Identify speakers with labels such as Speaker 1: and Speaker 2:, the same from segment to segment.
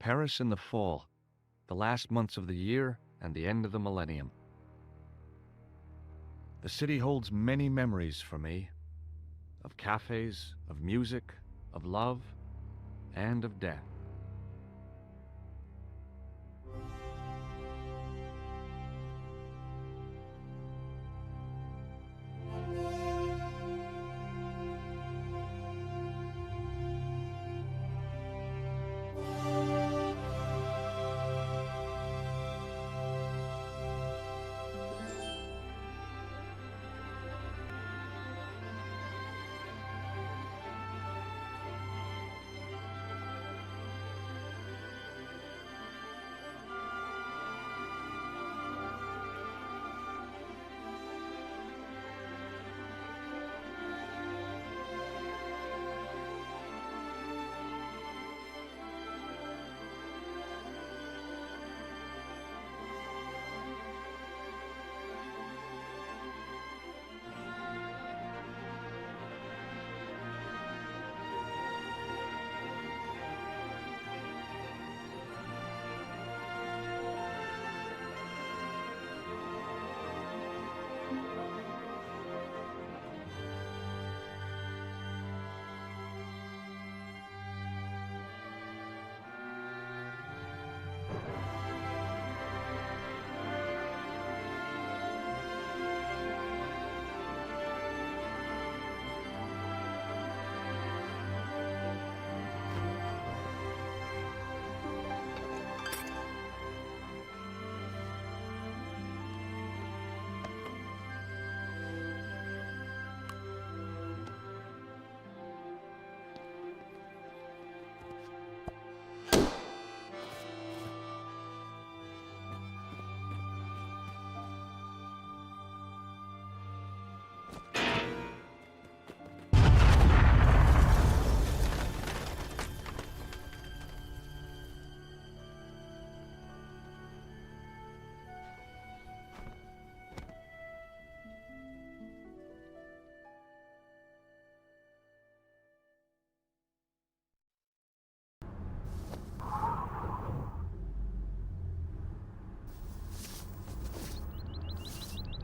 Speaker 1: Paris in the fall, the last months of the year and the end of the millennium. The city holds many memories for me, of cafes, of music, of love, and of death.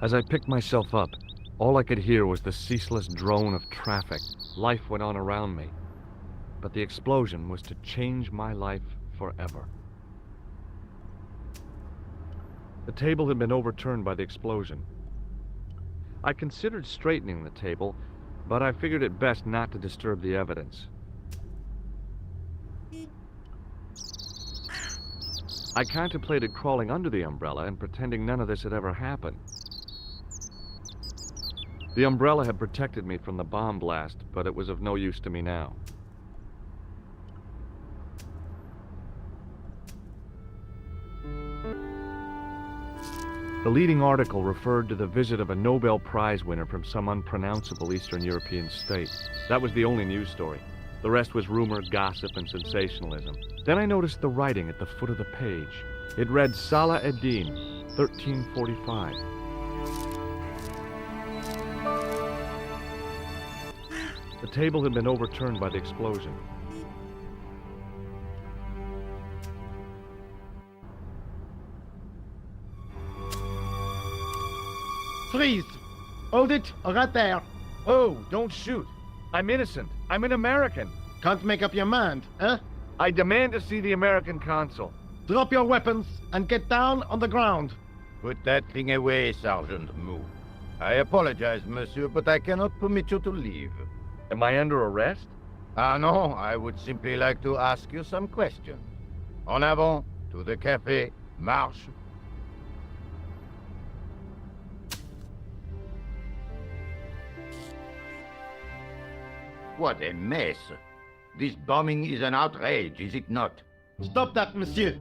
Speaker 1: As I picked myself up, all I could hear was the ceaseless drone of traffic. Life went on around me, but the explosion was to change my life forever. The table had been overturned by the explosion. I considered straightening the table, but I figured it best not to disturb the evidence. I contemplated crawling under the umbrella and pretending none of this had ever happened. The umbrella had protected me from the bomb blast, but it was of no use to me now. The leading article referred to the visit of a Nobel Prize winner from some unpronounceable Eastern European state. That was the only news story. The rest was rumor, gossip, and sensationalism. Then I noticed the writing at the foot of the page. It read Salah ad-Din, 1345. The table had been overturned by the explosion.
Speaker 2: Freeze! Hold it, right there.
Speaker 1: Oh, don't shoot. I'm innocent. I'm an American.
Speaker 2: Can't make up your mind, eh?
Speaker 1: I demand to see the American consul.
Speaker 2: Drop your weapons and get down on the ground.
Speaker 3: Put that thing away, Sergeant Mou. I apologize, monsieur, but I cannot permit you to leave.
Speaker 1: Am I under arrest?
Speaker 3: Ah, no, I would simply like to ask you some questions. En avant, to the café, marche. What a mess. This bombing is an outrage, is it not?
Speaker 2: Stop that, monsieur.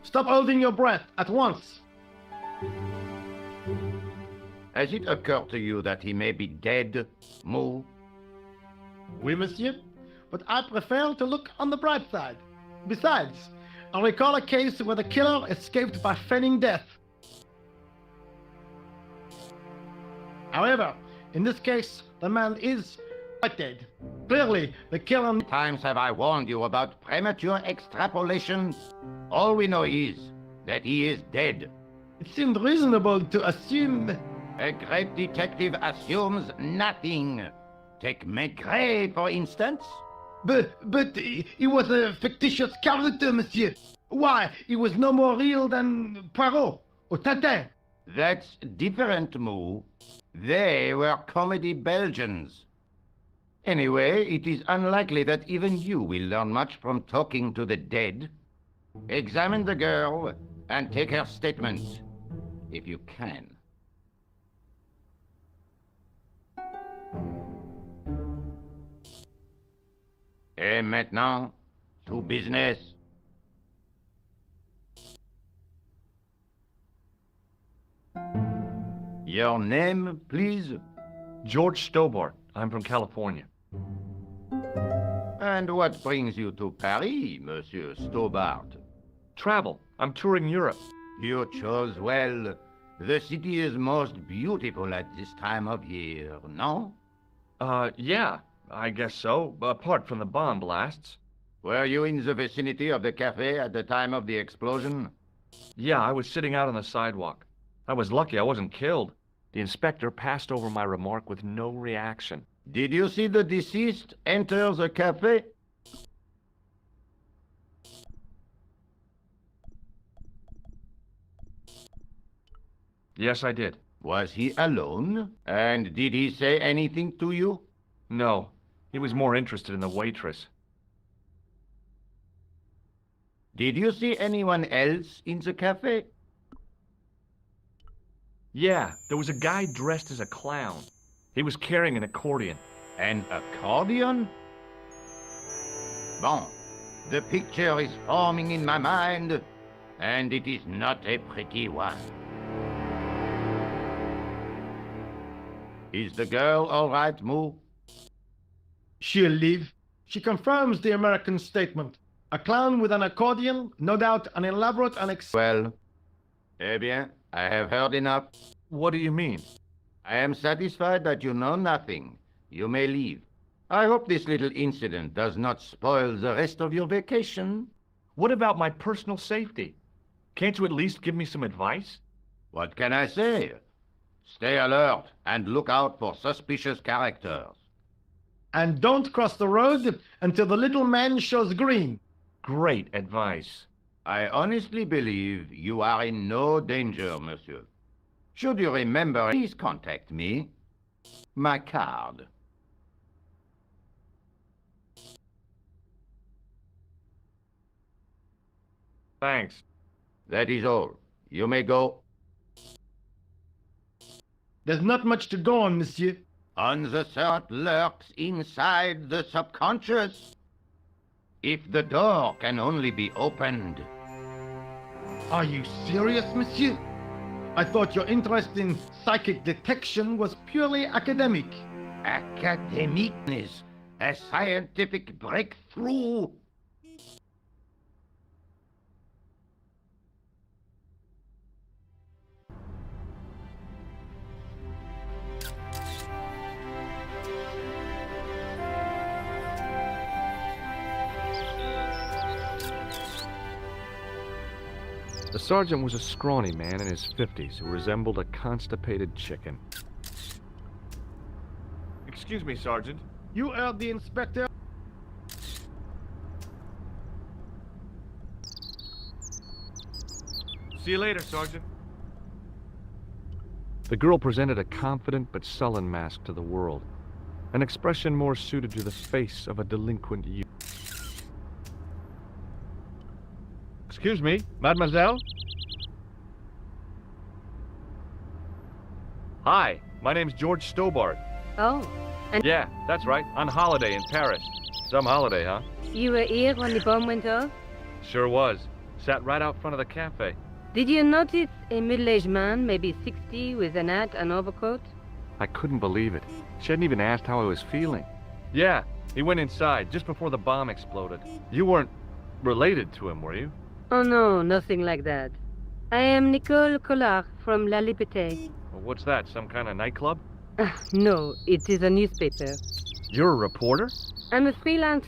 Speaker 2: Stop holding your breath at once.
Speaker 3: Has it occurred to you that he may be dead, Mou?
Speaker 2: Oui, monsieur, but I prefer to look on the bright side. Besides, I recall a case where the killer escaped by feigning death. However, in this case, the man is quite dead. Clearly, the killer...
Speaker 3: Times have I warned you about premature extrapolation? All we know is that he is dead.
Speaker 2: It seemed reasonable to assume...
Speaker 3: A great detective assumes nothing. Take Maigret, for instance.
Speaker 2: But he was a fictitious character, monsieur. Why, he was no more real than Poirot or Tintin.
Speaker 3: That's different, Moo. They were comedy Belgians. Anyway, it is unlikely that even you will learn much from talking to the dead. Examine the girl and take her statement, if you can. Et maintenant, to business. Your name, please?
Speaker 1: George Stobart. I'm from California.
Speaker 3: And what brings you to Paris, Monsieur Stobart?
Speaker 1: Travel. I'm touring Europe.
Speaker 3: You chose well. The city is most beautiful at this time of year, no?
Speaker 1: Yeah, I guess so, apart from the bomb blasts.
Speaker 3: Were you in the vicinity of the cafe at the time of the explosion?
Speaker 1: Yeah, I was sitting out on the sidewalk. I was lucky I wasn't killed. The inspector passed over my remark with no reaction.
Speaker 3: Did you see the deceased enter the cafe?
Speaker 1: Yes, I did.
Speaker 3: Was he alone? And did he say anything to you?
Speaker 1: No, he was more interested in the waitress.
Speaker 3: Did you see anyone else in the cafe?
Speaker 1: Yeah, there was a guy dressed as a clown. He was carrying an accordion.
Speaker 3: An accordion? Bon, the picture is forming in my mind, and it is not a pretty one. Is the girl all right, Moo?
Speaker 2: She'll live. She confirms the American statement. A clown with an accordion, no doubt an elaborate and
Speaker 3: Well, eh bien, I have heard enough.
Speaker 1: What do you mean?
Speaker 3: I am satisfied that you know nothing. You may leave. I hope this little incident does not spoil the rest of your vacation.
Speaker 1: What about my personal safety? Can't you at least give me some advice?
Speaker 3: What can I say? Stay alert and look out for suspicious characters.
Speaker 2: And don't cross the road until the little man shows green.
Speaker 1: Great advice.
Speaker 3: I honestly believe you are in no danger, monsieur. Should you remember, please contact me. My card.
Speaker 1: Thanks.
Speaker 3: That is all. You may go.
Speaker 2: There's not much to go on, monsieur.
Speaker 3: On the thought lurks inside the subconscious. If the door can only be opened.
Speaker 2: Are you serious, monsieur? I thought your interest in psychic detection was purely academic.
Speaker 3: Academicness, a scientific breakthrough.
Speaker 1: The sergeant was a scrawny man in his 50s who resembled a constipated chicken. Excuse me, Sergeant.
Speaker 2: You are the inspector?
Speaker 1: See you later, Sergeant. The girl presented a confident but sullen mask to the world, an expression more suited to the face of a delinquent youth. Excuse me, mademoiselle? Hi, my name's George Stobart.
Speaker 4: Oh, and
Speaker 1: Yeah, that's right, on holiday in Paris. Some holiday, huh?
Speaker 4: you were here when the bomb went off?
Speaker 1: Sure was. Sat right out front of the cafe.
Speaker 4: Did you notice a middle-aged man, maybe 60, with an hat and overcoat?
Speaker 1: I couldn't believe it. She hadn't even asked how I was feeling. Yeah, he went inside just before the bomb exploded. You weren't related to him, were you?
Speaker 4: Oh no, nothing like that. I am Nicole Collard from La Liberté.
Speaker 1: Well, what's that, some kind of nightclub?
Speaker 4: No, it is a newspaper.
Speaker 1: You're a reporter?
Speaker 4: I'm a freelance